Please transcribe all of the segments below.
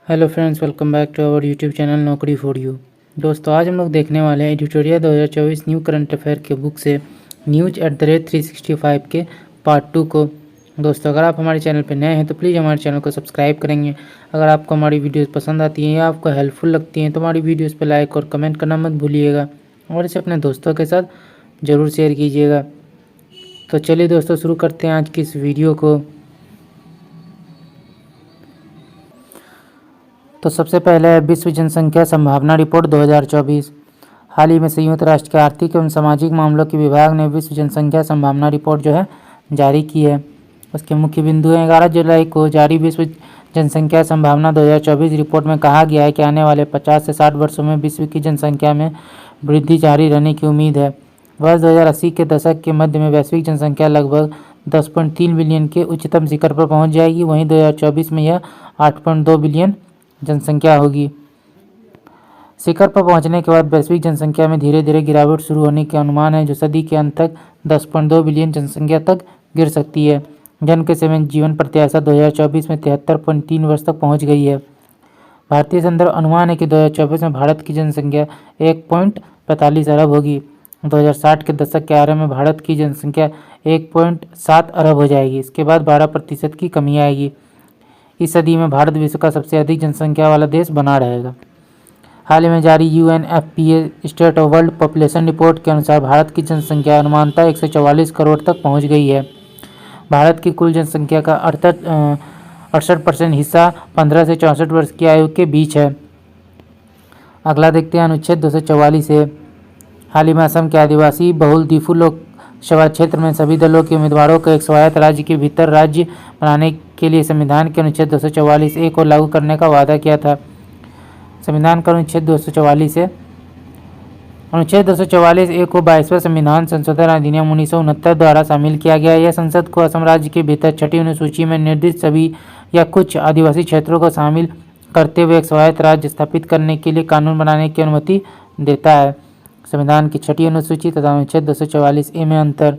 Hello friends, welcome back to our YouTube channel Naukri for you. दोस्तों, आज हम लोग देखने वाले हैं एडिटोरियल 2024 न्यू करंट अफेयर के बुक से न्यूज@365 के पार्ट 2 को। दोस्तों, अगर आप हमारे चैनल पर नए हैं तो प्लीज़ हमारे चैनल को सब्सक्राइब करेंगे। अगर आपको हमारी वीडियोस पसंद आती हैं या आपको हेल्पफुल लगती हैं तो हमारी वीडियोस पर लाइक और कमेंट करना मत भूलिएगा और इसे अपने दोस्तों के साथ ज़रूर शेयर कीजिएगा। तो चलिए दोस्तों, शुरू करते हैं आज की इस वीडियो को। तो सबसे पहले है विश्व जनसंख्या संभावना रिपोर्ट 2024। हाल ही में संयुक्त राष्ट्र के आर्थिक एवं सामाजिक मामलों के विभाग ने विश्व जनसंख्या संभावना रिपोर्ट जारी की है। उसके मुख्य बिंदु हैं। 11 जुलाई को जारी विश्व जनसंख्या संभावना 2024 रिपोर्ट में कहा गया है कि आने वाले 50 से 60 वर्षों में विश्व की जनसंख्या में वृद्धि जारी रहने की उम्मीद है। वर्ष 2080 के दशक के मध्य में वैश्विक जनसंख्या लगभग 10.3 बिलियन के उच्चतम शिखर पर पहुंच जाएगी। वहीं 2024 में यह 8.2 बिलियन जनसंख्या होगी। शिखर पर पहुंचने के बाद वैश्विक जनसंख्या में धीरे धीरे गिरावट शुरू होने के अनुमान है, जो सदी के अंत तक 10.2 बिलियन जनसंख्या तक गिर सकती है। जन के समय जीवन प्रत्याशा 2024 में 73.3 वर्ष तक पहुंच गई है। भारतीय संदर्भ अनुमान है कि 2024 में भारत की जनसंख्या 1.45 अरब होगी। 2060 के दशक के आरंभ में भारत की जनसंख्या 1.7 अरब हो जाएगी। इसके बाद 12% की कमी आएगी। इस सदी में भारत विश्व का सबसे अधिक जनसंख्या वाला देश बना रहेगा। हाल ही में जारी UNFPA state of world population report के अनुसार भारत की जनसंख्या अनुमानतः 144 करोड़ तक पहुंच गई है। भारत की कुल जनसंख्या का 68% हिस्सा 15 से 64 वर्ष की आयु के बीच है। अगला देखते हैं अनुच्छेद 244 है। हाल ही में असम के आदिवासी बहुल दीफू लोकसभा क्षेत्र में सभी दलों के उम्मीदवारों को एक स्वायत्त राज्य के भीतर राज्य बनाने के लिए संविधान के अनुच्छेद 244A को लागू करने का वादा किया था। संविधान का अनुच्छेद 244 है। अनुच्छेद 244A को 22वें संविधान संशोधन अधिनियम 1969 द्वारा शामिल किया गया। यह संसद को असम राज्य के भीतर छठी अनुसूची में निर्दिष्ट सभी या कुछ आदिवासी क्षेत्रों को शामिल करते हुए एक स्वायत्त राज्य स्थापित करने के लिए कानून बनाने की अनुमति देता है। संविधान की छठी अनुसूची तथा अनुच्छेद 244A में अंतर।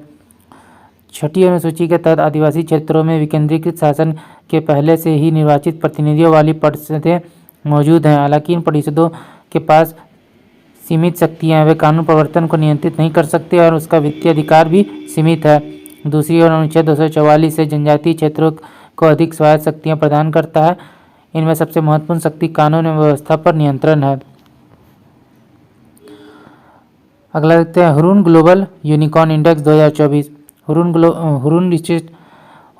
छठी अनुसूची के तहत आदिवासी क्षेत्रों में विकेंद्रीकृत शासन के पहले से ही निर्वाचित प्रतिनिधियों वाली परिषदें मौजूद हैं। हालांकि इन परिषदों के पास सीमित शक्तियां हैं। वे कानून प्रवर्तन को नियंत्रित नहीं कर सकते और उसका वित्तीय अधिकार भी सीमित है। दूसरी ओर अनुच्छेद 244 से जनजातीय क्षेत्रों को अधिक स्वायत्त शक्तियां प्रदान करता है। इनमें सबसे महत्वपूर्ण शक्ति कानून एवं व्यवस्था पर नियंत्रण है। अगला देखते हैं Hurun global unicorn index 2024।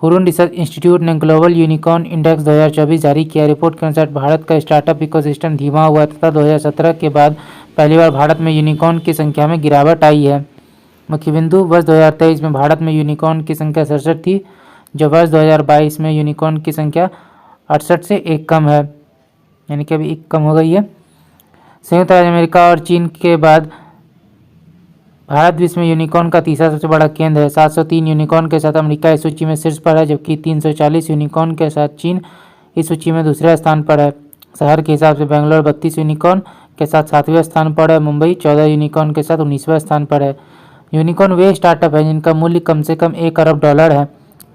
Hurun research institute ने ग्लोबल यूनिकॉर्न इंडेक्स 2024 जारी किया। रिपोर्ट के अनुसार भारत का स्टार्टअप इकोसिस्टम धीमा हुआ तथा 2017 के बाद पहली बार भारत में यूनिकॉर्न की संख्या में गिरावट आई है। मुख्य बिंदु वर्ष 2023 में भारत में यूनिकॉर्न की संख्या 67 थी, जो वर्ष 2022 में यूनिकॉर्न की संख्या 68 से 1 कम है, यानी कि अभी 1 कम हो गई है। संयुक्त राज्य अमेरिका और चीन के बाद भारत विश्व में यूनिकॉर्न का तीसरा सबसे बड़ा केंद्र है। 703 यूनिकॉर्न के साथ अमेरिका इस सूची में शीर्ष पर है, जबकि 340 यूनिकॉर्न के साथ चीन इस सूची में दूसरे स्थान पर है। शहर के हिसाब से बेंगलोर 32 यूनिकॉर्न के साथ 7वें स्थान पर है। मुंबई 14 यूनिकॉर्न के साथ 19वें स्थान पर है। यूनिकॉर्न वे स्टार्टअप है जिनका मूल्य कम से कम $1 अरब है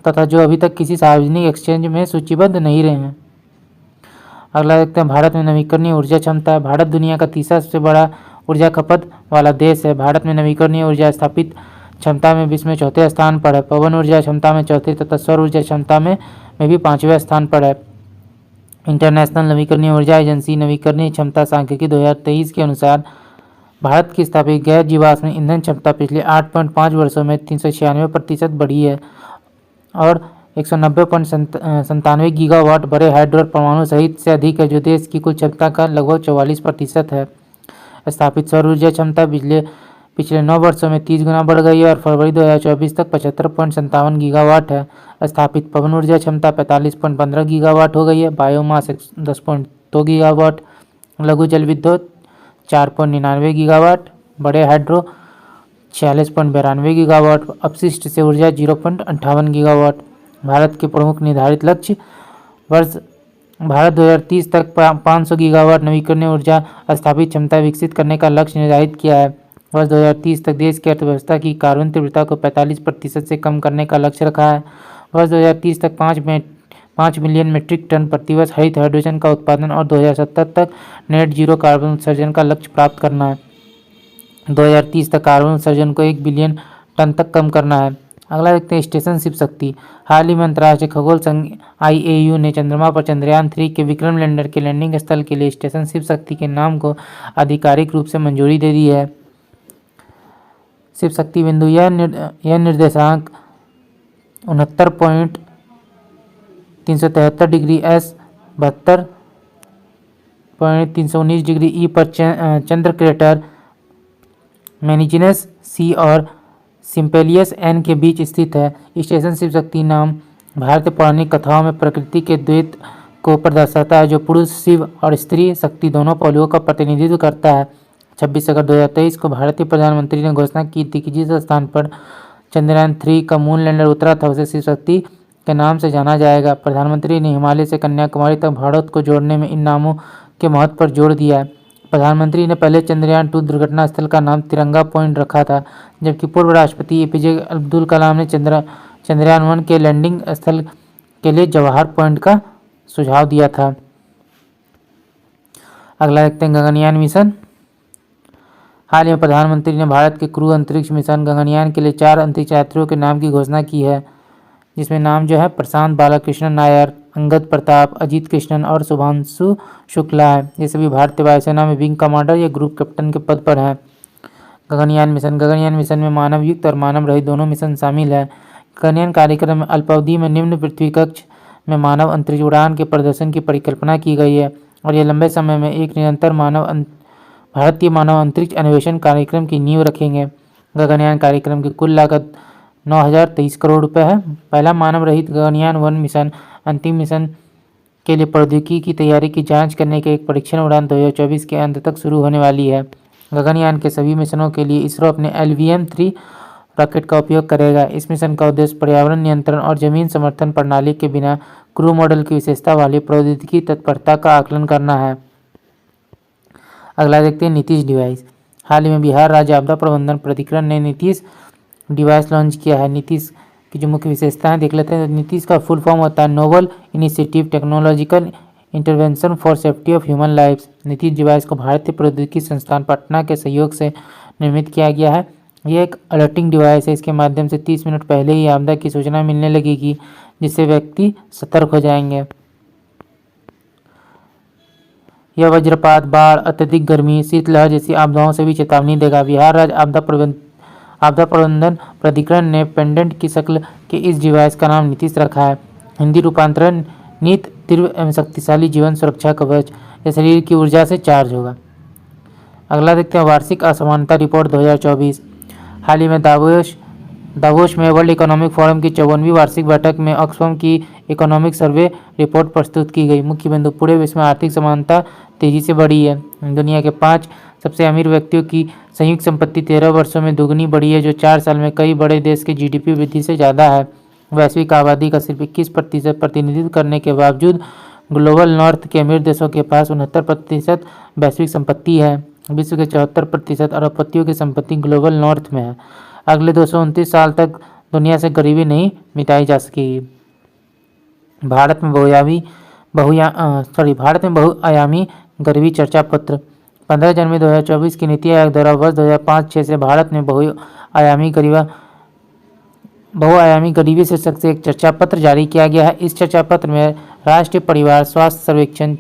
तथा जो अभी तक किसी सार्वजनिक एक्सचेंज में सूचीबद्ध नहीं रहे हैं। अगला देखते हैं भारत में नवीकरणीय ऊर्जा क्षमता। भारत दुनिया का तीसरा सबसे बड़ा ऊर्जा खपत वाला देश है। भारत में नवीकरणीय ऊर्जा स्थापित क्षमता में विश्व में चौथे स्थान पर है। पवन ऊर्जा क्षमता में चौथे तथा सौर ऊर्जा क्षमता में भी 5वें स्थान पर है। इंटरनेशनल नवीकरणीय ऊर्जा एजेंसी नवीकरणीय क्षमता सांख्यिकी 2023 के अनुसार भारत की स्थापित गैर जीवाश्म ईंधन क्षमता पिछले 8.5 वर्षों में 396% बढ़ी है और 190.97 गीगावाट बड़े हाइड्रो परमाणु सहित से अधिक है, जो देश की कुल क्षमता का लगभग 44% है। स्थापित सौर ऊर्जा क्षमता पिछले 9 वर्षों में 30 गुना बढ़ गई है और फरवरी 2024 तक 75.57 गीगावाट है। स्थापित पवन ऊर्जा क्षमता 45.15 गीगावाट हो गई है। बायोमास 10.2 गीगावाट, लघु जल विद्युत 4.99 गीगावाट, बड़े हाइड्रो 46.92 गीगावाट, अपशिष्ट से ऊर्जा 0.58 गीगावाट। भारत के प्रमुख निर्धारित लक्ष्य वर्ष भारत 2030 तक 500 गीगावाट नवीकरणीय ऊर्जा स्थापित क्षमता विकसित करने का लक्ष्य निर्धारित किया है। वर्ष 2030 तक देश की अर्थव्यवस्था की कार्बन तीव्रता को 45% से कम करने का लक्ष्य रखा है। वर्ष 2030 तक 5 5 मिलियन मीट्रिक टन प्रतिवर्ष हरित हाइड्रोजन का उत्पादन और 2070 तक नेट जीरो कार्बन उत्सर्जन का लक्ष्य प्राप्त करना है। 2030 तक कार्बन उत्सर्जन को 1 बिलियन टन तक कम करना है। अगला देखते हैं स्टेशन शिव शक्ति। हाल ही में अंतर्राष्ट्रीय खगोल संघ IAU ने चंद्रमा पर चंद्रयान 3 के विक्रम लैंडर के लैंडिंग स्थल के लिए स्टेशन शिव शक्ति के नाम को आधिकारिक रूप से मंजूरी दे दी है। शिव शक्ति बिंदु यह निर्देशांक 69.373 डिग्री S 72.319 डिग्री E पर चंद्र क्रेटर मैनिजिनस C और सिम्पेलियस N के बीच स्थित है। स्टेशन शिव शक्ति नाम भारतीय पौराणिक कथाओं में प्रकृति के द्वैत को दर्शाता है, जो पुरुष शिव और स्त्री शक्ति दोनों पहलुओं का प्रतिनिधित्व करता है। 26 अगस्त 2023 को भारतीय प्रधानमंत्री ने घोषणा की थी कि जिस स्थान पर चंद्रयान 3 का मून लैंडर उतरा था उसे शिव शक्ति के नाम से जाना जाएगा। प्रधानमंत्री ने हिमालय से कन्याकुमारी तक भारत को जोड़ने में इन नामों के महत्व पर जोर दिया है। प्रधानमंत्री ने पहले चंद्रयान 2 दुर्घटना स्थल का नाम तिरंगा पॉइंट रखा था, जबकि पूर्व राष्ट्रपति APJ अब्दुल कलाम ने चंद्रयान 1 के लैंडिंग स्थल के लिए जवाहर पॉइंट का सुझाव दिया था। अगला देखते हैं गगनयान मिशन। हाल ही में प्रधानमंत्री ने भारत के क्रू अंतरिक्ष मिशन गगनयान के लिए 4 अंतरिक्ष यात्रियों के नाम की घोषणा की है, जिसमें नाम जो है प्रशांत बालाकृष्णन नायर, अंगद प्रताप, अजीत कृष्णन और शुभांशु शुक्ला है। ये सभी भारतीय वायुसेना में विंग कमांडर या ग्रुप कैप्टन के पद पर हैं। गगनयान मिशन में मानव युक्त और मानव रहित दोनों मिशन शामिल है। गगनयान कार्यक्रम में अल्पावधि में निम्न पृथ्वी कक्ष में मानव अंतरिक्ष उड़ान के प्रदर्शन की परिकल्पना की गई है और ये लंबे समय में एक निरंतर भारतीय मानव अंतरिक्ष अन्वेषण कार्यक्रम की नींव रखेंगे। गगनयान कार्यक्रम की कुल लागत 9,023 करोड़ रुपए है। पहला मानव रहित गगनयान 1 मिशन अंतिम मिशन के लिए प्रौद्योगिकी की तैयारी की जांच करने के एक परीक्षण उड़ान 2024 के अंत तक शुरू होने वाली है। गगनयान के सभी मिशनों के लिए इसरो अपने LVM-3 रॉकेट का उपयोग करेगा। इस मिशन का उद्देश्य पर्यावरण नियंत्रण और जमीन समर्थन प्रणाली के बिना क्रू मॉडल की विशेषता वाली प्रौद्योगिकी तत्परता का आकलन करना है। अगला देखते हैं नीतीश डिवाइस। हाल ही में बिहार राज्य आपदा प्रबंधन प्राधिकरण ने नीतीश डिवाइस लॉन्च किया है। नीतीश की जो मुख्य विशेषताएं देख लेते हैं। नीतीश का फुल फॉर्म होता है novel initiative technological intervention for safety of human lifes. Nitish device को भारतीय प्रौद्योगिकी संस्थान पटना के सहयोग से निर्मित किया गया है। यह एक अलर्टिंग डिवाइस है। इसके माध्यम से 30 मिनट पहले ही आपदा की सूचना मिलने लगेगी, जिससे व्यक्ति सतर्क हो जाएंगे। यह वज्रपात, बाढ़, अत्यधिक गर्मी, शीतलहर जैसी आपदाओं से भी चेतावनी देगा। बिहार राज्य आपदा प्रबंधन प्राधिकरण ने पेंडेंट की शक्ल के इस डिवाइस का नाम नीतीश रखा है। हिंदी रूपांतरण नीत तीव्र एवं शक्तिशाली जीवन सुरक्षा कवच। यह शरीर की ऊर्जा से चार्ज होगा। अगला देखते हैं वार्षिक असमानता रिपोर्ट 2024। हाल ही में दावोस में वर्ल्ड इकोनॉमिक फोरम की 54वीं वार्षिक बैठक में ऑक्सफैम की इकोनॉमिक सर्वे रिपोर्ट प्रस्तुत की गई। मुख्य बिंदु पूरे विश्व में आर्थिक समानता तेजी से बढ़ी है। दुनिया के 5 सबसे अमीर व्यक्तियों की संयुक्त संपत्ति 13 वर्षों में दुगनी बढ़ी है, जो 4 साल में कई बड़े देश के GDP वृद्धि से ज़्यादा है। वैश्विक आबादी का सिर्फ 21% प्रतिनिधित्व करने के बावजूद ग्लोबल नॉर्थ के अमीर देशों के पास 69% वैश्विक संपत्ति है। विश्व के 74% अरबपतियों की संपत्ति ग्लोबल नॉर्थ में है। अगले 229 साल तक दुनिया से गरीबी नहीं मिटाई जा सकेगी। भारत में बहुआयामी गरीबी चर्चा पत्र। 15 जनवरी 2024 की नीति आयोग द्वारा वर्ष 2005-6 से भारत में बहुआयामी गरीबी शीर्षक से एक चर्चा पत्र जारी किया गया है। इस चर्चा पत्र में राष्ट्रीय परिवार स्वास्थ्य सर्वेक्षण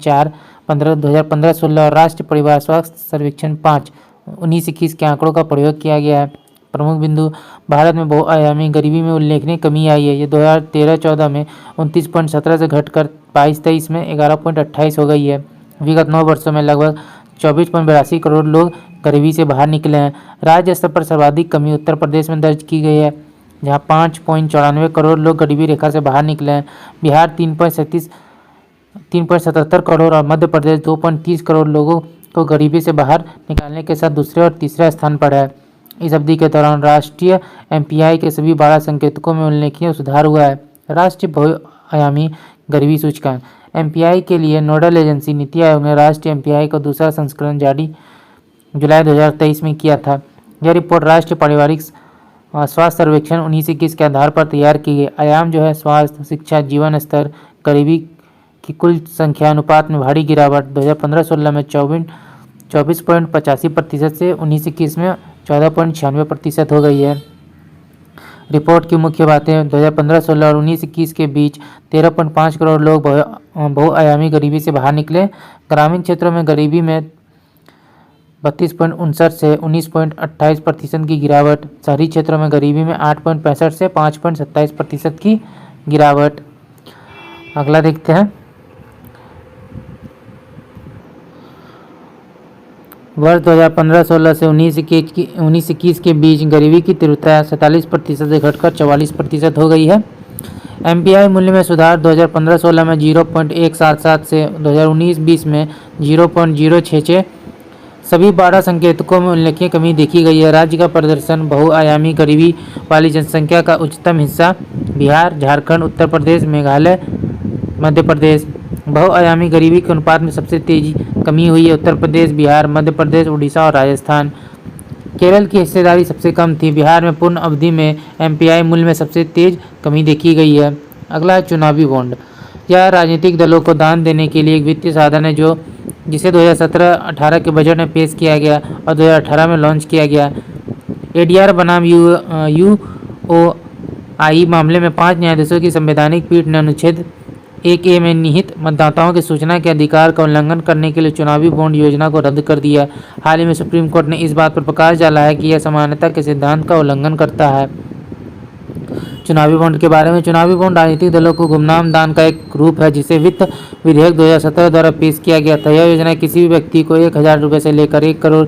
2015-16 और राष्ट्रीय परिवार स्वास्थ्य सर्वेक्षण 19-21 के आंकड़ों का प्रयोग किया गया है। प्रमुख बिंदु भारत में बहुआयामी गरीबी में उल्लेखनीय कमी आई है। ये 2013-14 में 29.17 से घटकर 22-23 में 11.28 हो गई है। विगत 9 वर्षों में लगभग 24.82 करोड़ लोग गरीबी से बाहर निकले हैं। राज्य स्तर पर सर्वाधिक कमी उत्तर प्रदेश में दर्ज की गई है, जहां 5.94 करोड़ लोग गरीबी रेखा से बाहर निकले हैं। बिहार 3.77 करोड़ और मध्य प्रदेश 2.30 करोड़ लोगों को गरीबी से बाहर निकालने के साथ दूसरे और तीसरे स्थान पर है। इस अवधि के दौरान राष्ट्रीय MPI के सभी 12 संकेतकों में उल्लेखनीय सुधार हुआ है। राष्ट्रीय बहुआयामी गरीबी सूचकांक MPI के लिए नोडल एजेंसी नीति आयोग ने राष्ट्रीय MPI का दूसरा संस्करण जारी जुलाई 2023 में किया था। यह रिपोर्ट राष्ट्रीय पारिवारिक स्वास्थ्य सर्वेक्षण 19-21 के आधार पर तैयार की गई। आयाम जो है स्वास्थ्य, शिक्षा, जीवन स्तर, गरीबी की कुल संख्या अनुपात में भारी गिरावट 2015-16 में 24.85% से 19-21 में 14.96% हो गई है। रिपोर्ट की मुख्य बातें 2015-16 और 19-21 के बीच 13.5 करोड़ लोग बहुआयामी गरीबी से बाहर निकले। ग्रामीण क्षेत्रों में गरीबी में 32.59 से 19.28% की गिरावट। शहरी क्षेत्रों में गरीबी में 8.65 से 5.27% की गिरावट। अगला देखते हैं। वर्ष 2015-16 से 19-21 के बीच गरीबी की तीव्रता 47% से घटकर 44% हो गई है। MPI मूल्य में सुधार 2015-16 में 0.177 से 2019-20 में 0.066। सभी 12 संकेतकों में उल्लेखनीय कमी देखी गई है। राज्य का प्रदर्शन बहुआयामी गरीबी वाली जनसंख्या का उच्चतम हिस्सा बिहार, झारखंड, उत्तर प्रदेश, मेघालय, मध्य प्रदेश। बहुआयामी गरीबी के अनुपात में सबसे तेजी कमी हुई है उत्तर प्रदेश, बिहार, मध्य प्रदेश, उड़ीसा और राजस्थान। केरल की हिस्सेदारी सबसे कम थी। बिहार में पूर्ण अवधि में MPI मूल्य में सबसे तेज कमी देखी गई है। अगला है चुनावी बॉन्ड। यह राजनीतिक दलों को दान देने के लिए एक वित्तीय साधन है जिसे 2017-18 के बजट में पेश किया गया और 2018 में लॉन्च किया गया। ADR बनाम UOI मामले में 5 न्यायाधीशों की संवैधानिक पीठ ने अनुच्छेद 1A में निहित मतदाताओं के सूचना के अधिकार का उल्लंघन करने के लिए चुनावी बॉन्ड योजना को रद्द कर दिया। हाल ही में सुप्रीम कोर्ट ने इस बात पर प्रकाश डाला है कि यह समानता के सिद्धांत का उल्लंघन करता है। चुनावी बॉन्ड के बारे में। चुनावी बॉन्ड राजनीतिक दलों को गुमनाम दान का एक रूप है जिसे वित्त विधेयक 2017 द्वारा पेश किया गया था। यह योजना किसी भी व्यक्ति को 1,000 रुपये से लेकर 1 करोड़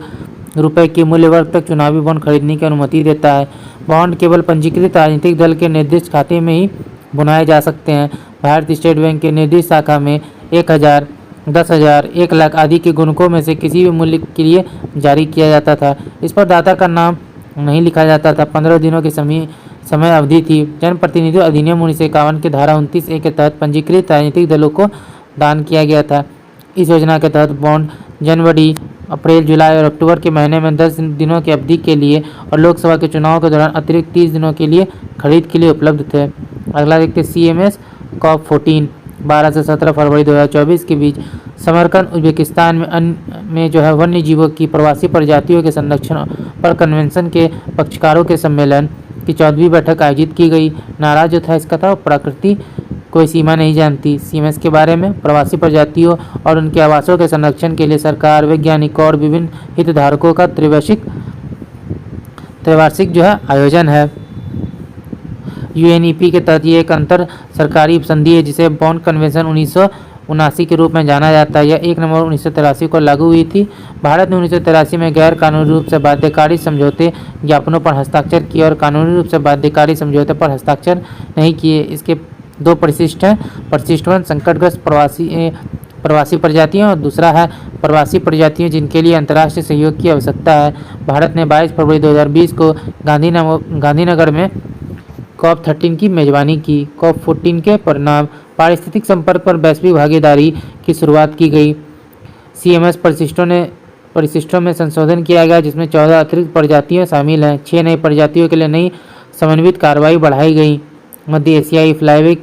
रुपए के मूल्य वर्ग तक चुनावी बॉन्ड खरीदने की अनुमति देता है। बॉन्ड केवल पंजीकृत राजनीतिक दल के निर्दिष्ट खाते में ही बुनाए जा सकते हैं। भारतीय स्टेट बैंक के निर्दिष्ट शाखा में 1,000, 10,000, 1 लाख आदि के गुणकों में से किसी भी मूल्य के लिए जारी किया जाता था। इस पर दाता का नाम नहीं लिखा जाता था। 15 दिनों की समय अवधि थी। जनप्रतिनिधित्व अधिनियम 1951 के धारा 29A के तहत पंजीकृत राजनीतिक दलों को दान किया गया था। इस योजना के तहत बॉन्ड जनवरी, अप्रैल, जुलाई और अक्टूबर के महीने में 10 दिनों की अवधि के लिए और लोकसभा के चुनाव के दौरान अतिरिक्त 30 दिनों के लिए खरीद के लिए उपलब्ध थे। अगला देखते CMS COP14 12 से 17 फरवरी 2024 के बीच समरकंद, उज्बेकिस्तान में वन्य जीवों की प्रवासी प्रजातियों के संरक्षण पर कन्वेंशन के पक्षकारों के सम्मेलन की 14वीं बैठक आयोजित की गई। नारा जो था इसका था प्रकृति कोई सीमा नहीं जानती। CMS के बारे में। प्रवासी प्रजातियों और उनके आवासों के संरक्षण के लिए सरकार, वैज्ञानिकों और विभिन्न हितधारकों का त्रैवार्षिक आयोजन है। UNEP के तहत ये एक अंतर सरकारी संधि है जिसे बॉन्ड कन्वेंशन 1979 के रूप में जाना जाता है। यह 1 नवंबर 1983 को लागू हुई थी। भारत ने 1983 में गैर कानूनी रूप से बाध्यकारी समझौते ज्ञापनों पर हस्ताक्षर किए और कानूनी रूप से बाध्यकारी समझौते पर हस्ताक्षर नहीं किए। इसके 2 परिशिष्ट हैं। परिशिष्ट 1 संकटग्रस्त प्रवासी प्रजातियां और दूसरा है प्रवासी प्रजातियां जिनके लिए अंतर्राष्ट्रीय सहयोग की आवश्यकता है। भारत ने 22 फरवरी 2020 को गांधीनगर में COP13 की मेजबानी की। COP14 के परिणाम। पारिस्थितिक संपर्क पर वैश्विक भागीदारी की शुरुआत की गई। CMS परिशिष्टों में संशोधन किया गया जिसमें 14 अतिरिक्त प्रजातियां शामिल हैं। 6 नई प्रजातियों के लिए नई समन्वित कार्रवाई बढ़ाई गई। मध्य एशियाई फ्लाईवे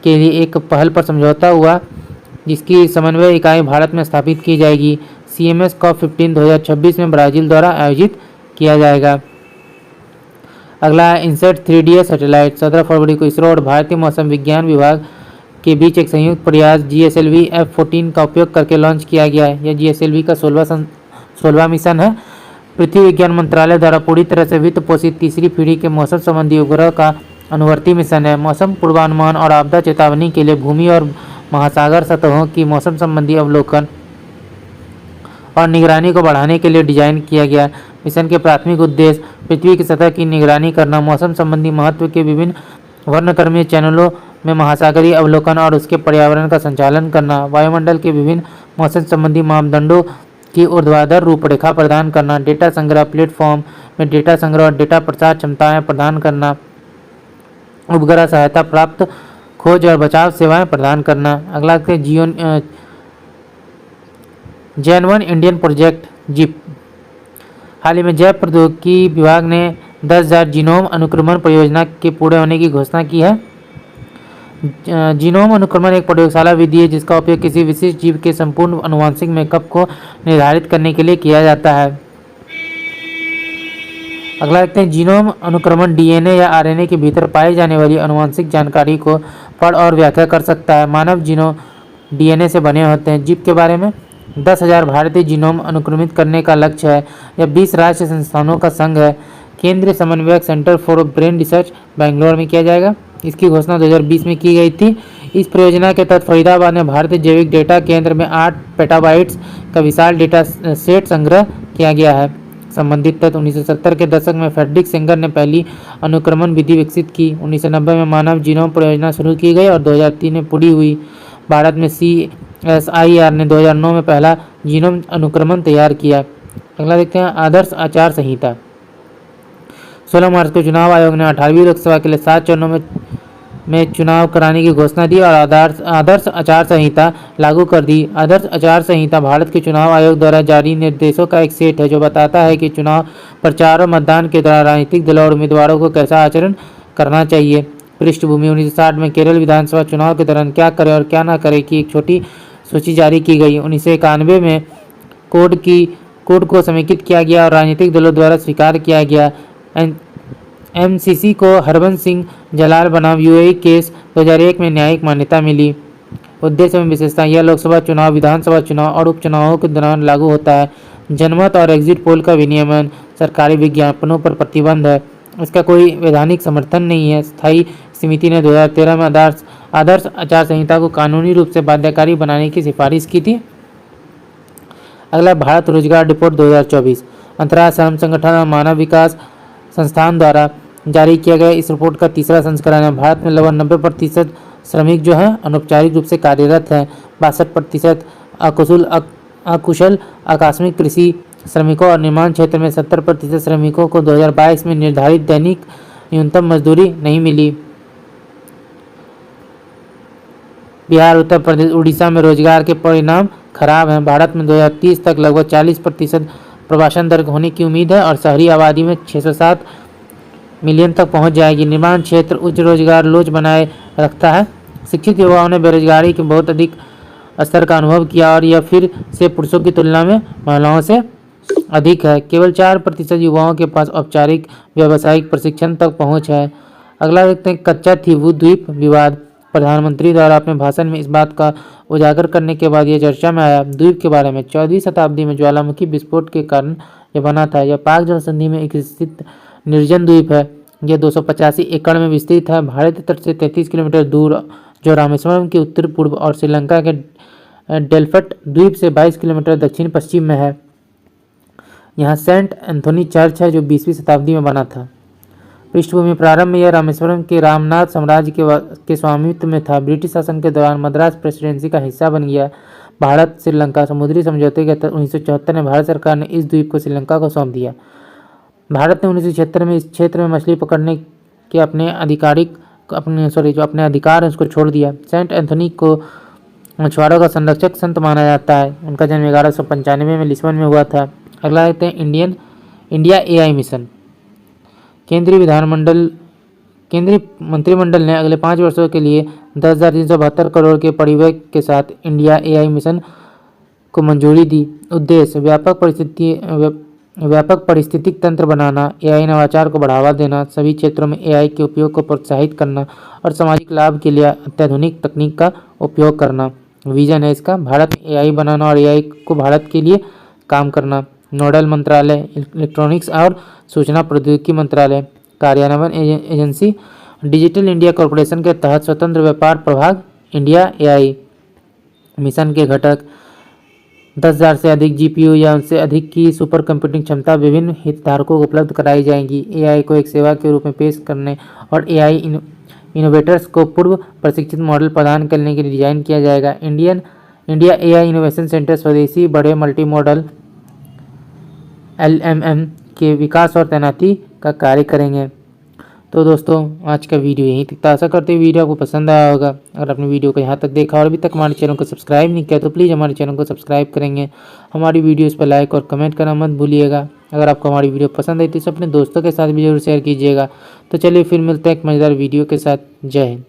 के लिए एक पहल पर समझौता हुआ जिसकी समन्वय इकाई भारत में स्थापित की जाएगी। CMS COP15 2026 में ब्राजील द्वारा आयोजित किया जाएगा। अगला है INSAT 3DS सैटेलाइट। 17 फरवरी को इसरो और भारतीय मौसम विज्ञान विभाग के बीच एक संयुक्त प्रयास GSLV F14 का उपयोग करके लॉन्च किया गया है। यह GSLV का 16वां मिशन है। पृथ्वी विज्ञान मंत्रालय द्वारा पूरी तरह से वित्त पोषित तीसरी पीढ़ी के मौसम संबंधी उपग्रह का अनुवर्ती मिशन है। मौसम पूर्वानुमान और आपदा चेतावनी के लिए भूमि और महासागर सतहों की मौसम संबंधी अवलोकन और निगरानी को बढ़ाने के लिए डिजाइन किया गया। मिशन के प्राथमिक उद्देश्य पृथ्वी की सतह की निगरानी करना, मौसम संबंधी महत्व के विभिन्न वर्णक्रमीय चैनलों में महासागरीय अवलोकन और उसके पर्यावरण का संचालन करना, वायुमंडल के विभिन्न मौसम संबंधी मापदंडों की ऊर्ध्वाधर रूपरेखा प्रदान करना, डेटा संग्रह प्लेटफॉर्म में डेटा संग्रह और डेटा प्रसार क्षमताएं प्रदान करना, उपग्रह सहायता प्राप्त खोज और बचाव सेवाएं प्रदान करना। अगला JN1 इंडियन प्रोजेक्ट जिप। हाल ही में जैव प्रौद्योगिकी विभाग ने 10,000 जीनोम अनुक्रमण परियोजना के पूरे होने की घोषणा की है। जीनोम अनुक्रमण एक प्रयोगशाला विधि है जिसका उपयोग किसी विशिष्ट जीव के संपूर्ण आनुवंशिक मेकअप को निर्धारित करने के लिए किया जाता है। अगला देखते हैं, जीनोम अनुक्रमण डीएनए या आरएनए के भीतर पाई जाने वाली आनुवंशिक जानकारी को पढ़ और व्याख्या कर सकता है। मानव जीनोम डीएनए से बने होते हैं। जीव के बारे में 10,000 भारतीय जीनोम अनुक्रमित करने का लक्ष्य है। यह 20 राष्ट्रीय संस्थानों का संघ है। केंद्रीय समन्वयक centre for brain research Bangalore में किया जाएगा। इसकी घोषणा 2020 में की गई थी। इस परियोजना के तहत फरीदाबाद में भारतीय जैविक डेटा केंद्र में 8 पेटाबाइट्स का विशाल डेटा सेट संग्रह किया गया है। संबंधित तथ्य 1970 के दशक में फ्रेडरिक सेंगर ने पहली अनुक्रमण विधि विकसित की। 1990 में मानव जीनोम परियोजना शुरू की गई और 2003 में पूरी हुई। भारत में CSIR ने 2009 में पहला जीनोम अनुक्रमण तैयार किया। अगला देखते हैं, आदर्श आचार संहिता। 16 मार्च को चुनाव आयोग ने 18वीं लोकसभा के लिए 7 चरणों में चुनाव कराने की घोषणा दी और आदर्श आचार संहिता लागू कर दी। आदर्श आचार संहिता भारत के चुनाव आयोग द्वारा जारी निर्देशों का एक सेट है जो बताता है कि चुनाव प्रचार और मतदान के दौरान राजनीतिक दलों और उम्मीदवारों को कैसा आचरण करना चाहिए। पृष्ठभूमि 1960 में केरल विधानसभा चुनाव के दौरान क्या करे और क्या न करे की एक छोटी सूची जारी की गई। 1991 में कोड को समेकित किया गया और राजनीतिक दलों द्वारा स्वीकार किया गया। MCC को हरबंस सिंह जलाल बनाम UAE केस 2001 में न्यायिक मान्यता मिली। उद्देश्य एवं विशेषता, यह लोकसभा चुनाव, विधानसभा चुनाव और उपचुनावों के दौरान लागू होता है। जनमत और एग्जिट पोल का विनियमन, सरकारी विज्ञापनों पर प्रतिबंध है। इसका कोई वैधानिक समर्थन नहीं है। स्थायी समिति ने 2013 में आदर्श आचार संहिता को कानूनी रूप से बाध्यकारी बनाने की सिफारिश की थी। अगला, भारत रोजगार रिपोर्ट 2024 अंतर्राष्ट्रीय श्रम संगठन और मानव विकास संस्थान द्वारा जारी किया गया इस रिपोर्ट का तीसरा संस्करण है। भारत में लगभग 90% श्रमिक जो हैं अनौपचारिक रूप से कार्यरत हैं। 62% अकुशल आकस्मिक कृषि श्रमिकों और निर्माण क्षेत्र में 70% श्रमिकों को 2022 में निर्धारित दैनिक न्यूनतम मजदूरी नहीं मिली। बिहार, उत्तर प्रदेश, उड़ीसा में रोजगार के परिणाम खराब हैं। भारत में 2030 तक लगभग 40% प्रवासन दर होने की उम्मीद है और शहरी आबादी में 607 मिलियन तक पहुंच जाएगी। निर्माण क्षेत्र उच्च रोजगार लोच बनाए रखता है। शिक्षित युवाओं ने बेरोजगारी के बहुत अधिक स्तर का अनुभव किया और यह फिर से पुरुषों की तुलना में महिलाओं से अधिक है। केवल 4% युवाओं के पास औपचारिक व्यावसायिक प्रशिक्षण तक पहुंच है। अगला देखते हैं, कच्चा थीवू द्वीप विवाद। प्रधानमंत्री द्वारा अपने भाषण में इस बात का उजागर करने के बाद यह चर्चा में आया। द्वीप के बारे में 14वीं शताब्दी में ज्वालामुखी विस्फोट के कारण यह बना था। यह पाक जल संधि में एक स्थित निर्जन द्वीप है। यह 285 एकड़ में विस्तृत है। भारतीय तट से 33 किलोमीटर दूर, जो रामेश्वरम के उत्तर पूर्व और श्रीलंका के डेल्फट द्वीप से 22 किलोमीटर दक्षिण पश्चिम में है। यहाँ सेंट एंथोनी चर्च है जो 20वीं शताब्दी में बना था। पृष्ठभूमि, प्रारंभ में यह रामेश्वरम के रामनाथ साम्राज्य के स्वामित्व में था। ब्रिटिश शासन के दौरान मद्रास प्रेसिडेंसी का हिस्सा बन गया। भारत श्रीलंका समुद्री समझौते के तहत 1974 में भारत सरकार ने इस द्वीप को श्रीलंका को सौंप दिया। भारत ने 1976 में इस क्षेत्र में मछली पकड़ने के अपने अधिकार उसको छोड़ दिया। सेंट एंथोनी को मछुआरों का संरक्षक संत माना जाता है। उनका जन्म 1195 में लिस्बन में हुआ था। अगला देखते हैं, इंडिया AI मिशन। केंद्रीय मंत्रिमंडल ने अगले 5 वर्षों के लिए 10,372 करोड़ के परिव्यय के साथ इंडिया AI मिशन को मंजूरी दी। उद्देश्य व्यापक पारिस्थितिक तंत्र बनाना, AI नवाचार को बढ़ावा देना, सभी क्षेत्रों में AI के उपयोग को प्रोत्साहित करना और सामाजिक लाभ के लिए अत्याधुनिक तकनीक का उपयोग करना। विजन है इसका, भारत में AI बनाना और AI को भारत के लिए काम करना। नोडल मंत्रालय, इलेक्ट्रॉनिक्स और सूचना प्रौद्योगिकी मंत्रालय। कार्यान्वयन एजेंसी, डिजिटल इंडिया कॉरपोरेशन के तहत स्वतंत्र व्यापार प्रभाग इंडिया AI। मिशन के घटक, 10,000 से अधिक GPU या उनसे अधिक की सुपर कंप्यूटिंग क्षमता विभिन्न हितधारकों को उपलब्ध कराई जाएंगी। AI को एक सेवा के रूप में पेश करने और AI इनोवेटर्स को पूर्व प्रशिक्षित मॉडल प्रदान करने के लिए डिजाइन किया जाएगा। इंडिया AI इनोवेशन सेंटर स्वदेशी बड़े मल्टी मॉडल LMM के विकास और तैनाती का कार्य करेंगे। तो दोस्तों, आज का वीडियो यहीं तक। आशा करते हैं वीडियो आपको पसंद आया होगा। अगर आपने वीडियो को यहाँ तक देखा और अभी तक हमारे चैनल को सब्सक्राइब नहीं किया तो प्लीज़ हमारे चैनल को सब्सक्राइब करेंगे। हमारी वीडियोस पर लाइक और कमेंट करना मत भूलिएगा। अगर आपको हमारी वीडियो पसंद आई तो इसे अपने दोस्तों के साथ भी जरूर शेयर कीजिएगा। तो चलिए फिर मिलते हैं एक मज़ेदार वीडियो के साथ। जय हिंद।